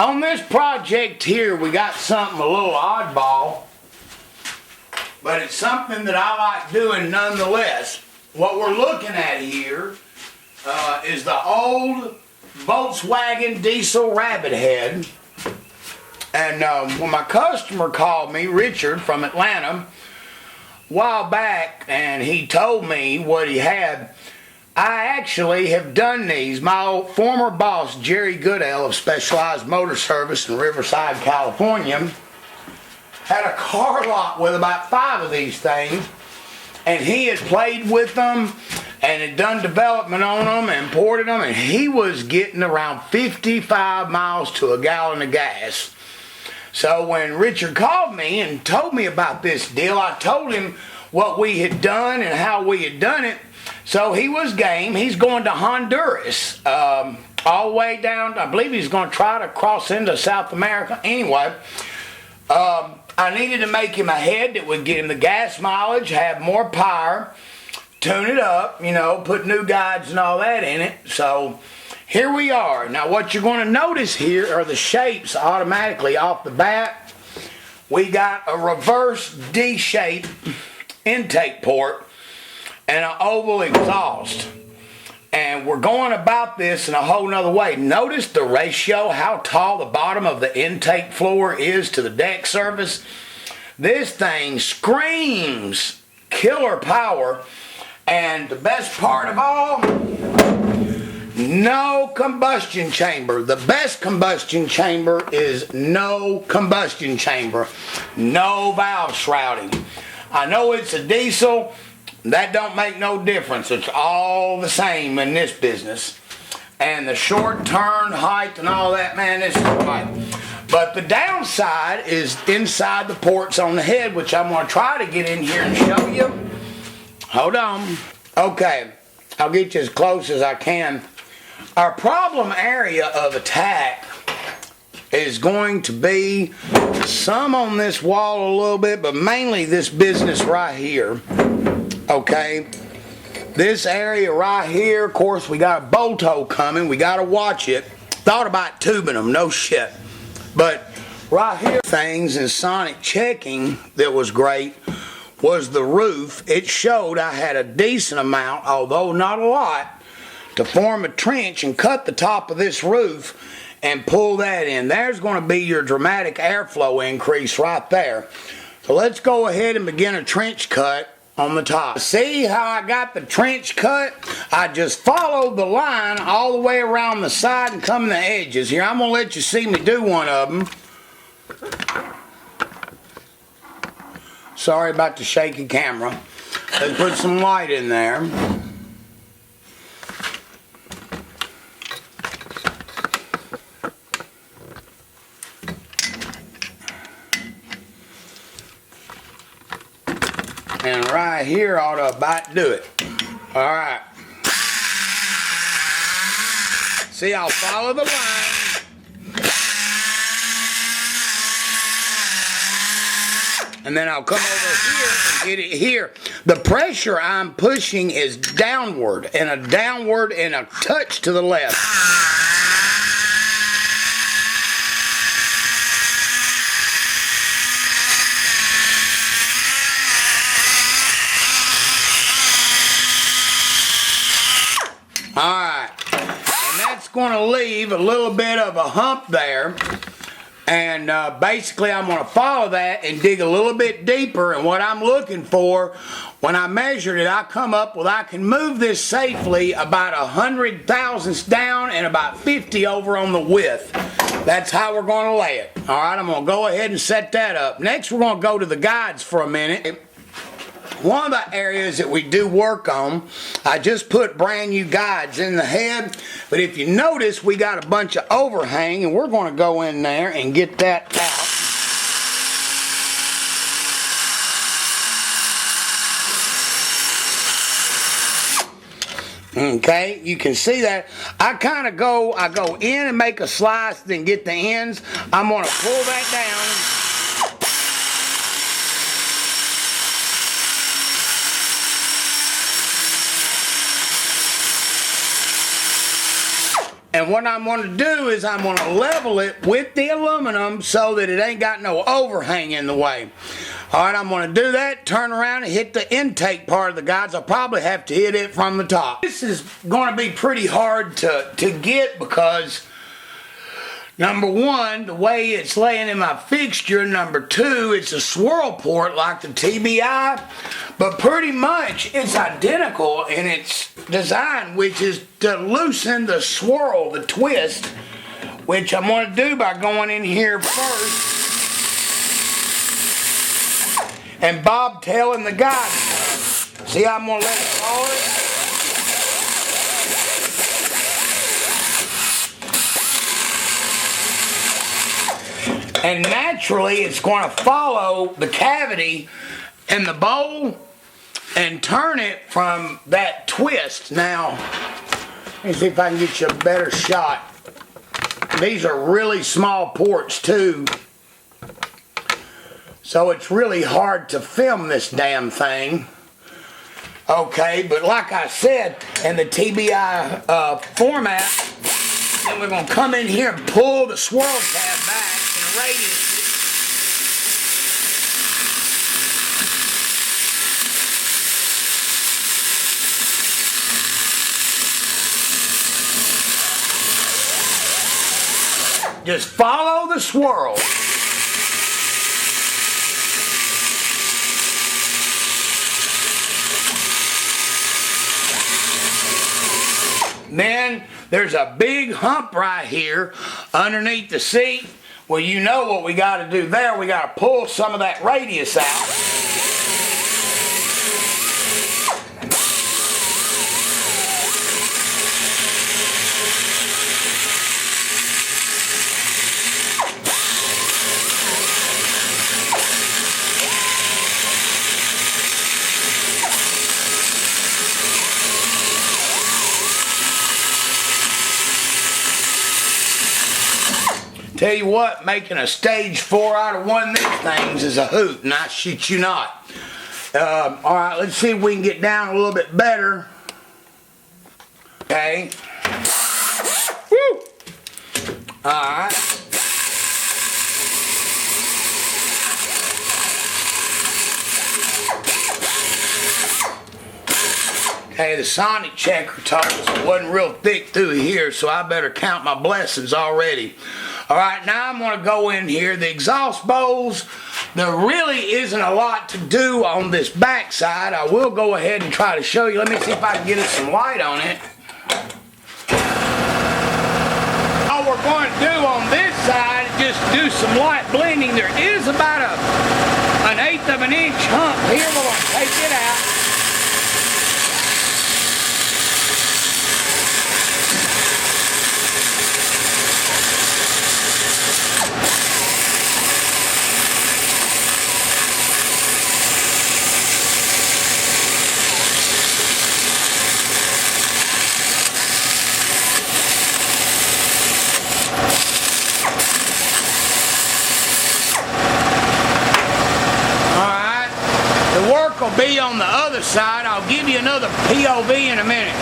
On this project here, we got something a little oddball, but it's something that I like doing nonetheless. What we're looking at here is the old Volkswagen diesel rabbit head. And when my customer called me, Richard from Atlanta, a while back, and he told me what he had, I actually have done these. My old former boss, Jerry Goodell of Specialized Motor Service in Riverside, California, had a car lot with about 5 of these things, and he had played with them and had done development on them and ported them, and he was getting around 55 miles to a gallon of gas. So when Richard called me and told me about this deal, I told him what we had done and how we had done it. So he was game. He's going to Honduras, all the way down. I believe he's going to try to cross into South America. Anyway, I needed to make him a head that would get him the gas mileage, have more power, tune it up, you know, put new guides and all that in it. So here we are. Now what you're going to notice here are the shapes automatically off the bat. We got a reverse D-shape intake port and an oval exhaust. And we're going about this in a whole nother way. Notice the ratio, how tall the bottom of the intake floor is to the deck surface. This thing screams killer power. And the best part of all, no combustion chamber. The best combustion chamber is no combustion chamber. No valve shrouding. I know it's a diesel. That don't make no difference. It's all the same in this business. And the short turn height and all that, man, this is like. But the downside is inside the ports on the head, which I'm going to try to get in here and show you. Hold on. Okay, I'll get you as close as I can. Our problem area of attack is going to be some on this wall a little bit, but mainly this business right here. Okay, this area right here, of course, we got a bolt hole coming. We got to watch it. Thought about tubing them, no shit. But right here, things in sonic checking that was great was the roof. It showed I had a decent amount, although not a lot, to form a trench and cut the top of this roof and pull that in. There's going to be your dramatic airflow increase right there. So let's go ahead and begin a trench cut on the top. See how I got the trench cut? I just followed the line all the way around the side and come to the edges. Here, I'm going to let you see me do one of them. Sorry about the shaky camera. Let's put some light in there. And right here ought to about do it. Alright. See, I'll follow the line. And then I'll come over here and get it here. The pressure I'm pushing is downward and a touch to the left. Alright, and that's going to leave a little bit of a hump there, and basically I'm going to follow that and dig a little bit deeper, and what I'm looking for, when I measured it, I come up with I can move this safely about 100 thousandths down and about 50 over on the width. That's how we're going to lay it. Alright, I'm going to go ahead and set that up. Next we're going to go to the guides for a minute. One of the areas that we do work on, I just put brand new guides in the head, but if you notice, we got a bunch of overhang, and we're going to go in there and get that out. Okay, you can see that. I go in and make a slice, then get the ends. I'm going to pull that down. And what I'm going to do is I'm going to level it with the aluminum so that it ain't got no overhang in the way. Alright, I'm going to do that, turn around and hit the intake part of the guides. I'll probably have to hit it from the top. This is going to be pretty hard to get because number one, the way it's laying in my fixture. Number two, it's a swirl port like the TDI, but pretty much it's identical in its design, which is to loosen the swirl, the twist, which I'm going to do by going in here first and bobtailing the guide. See how I'm going to let it fall? And naturally, it's going to follow the cavity in the bowl and turn it from that twist. Now, let me see if I can get you a better shot. These are really small ports too, so it's really hard to film this damn thing. Okay, but like I said, in the TDI format, then we're going to come in here and pull the swirl tab back in a radius. Just follow the swirl. Then there's a big hump right here underneath the seat. Well, you know what we got to do there. We got to pull some of that radius out. Tell you what, making a stage 4 out of one of these things is a hoot, and I shit you not. Alright, let's see if we can get down a little bit better. Okay. Woo! Alright. Okay, the sonic checker told us it wasn't real thick through here, so I better count my blessings already. Alright, now I'm going to go in here. The exhaust bowls, there really isn't a lot to do on this back side. I will go ahead and try to show you. Let me see if I can get some light on it. All we're going to do on this side is just do some light blending. There is about an 1/8 of an inch hump here. We're going to take it out. Will be on the other side. I'll give you another POV in a minute.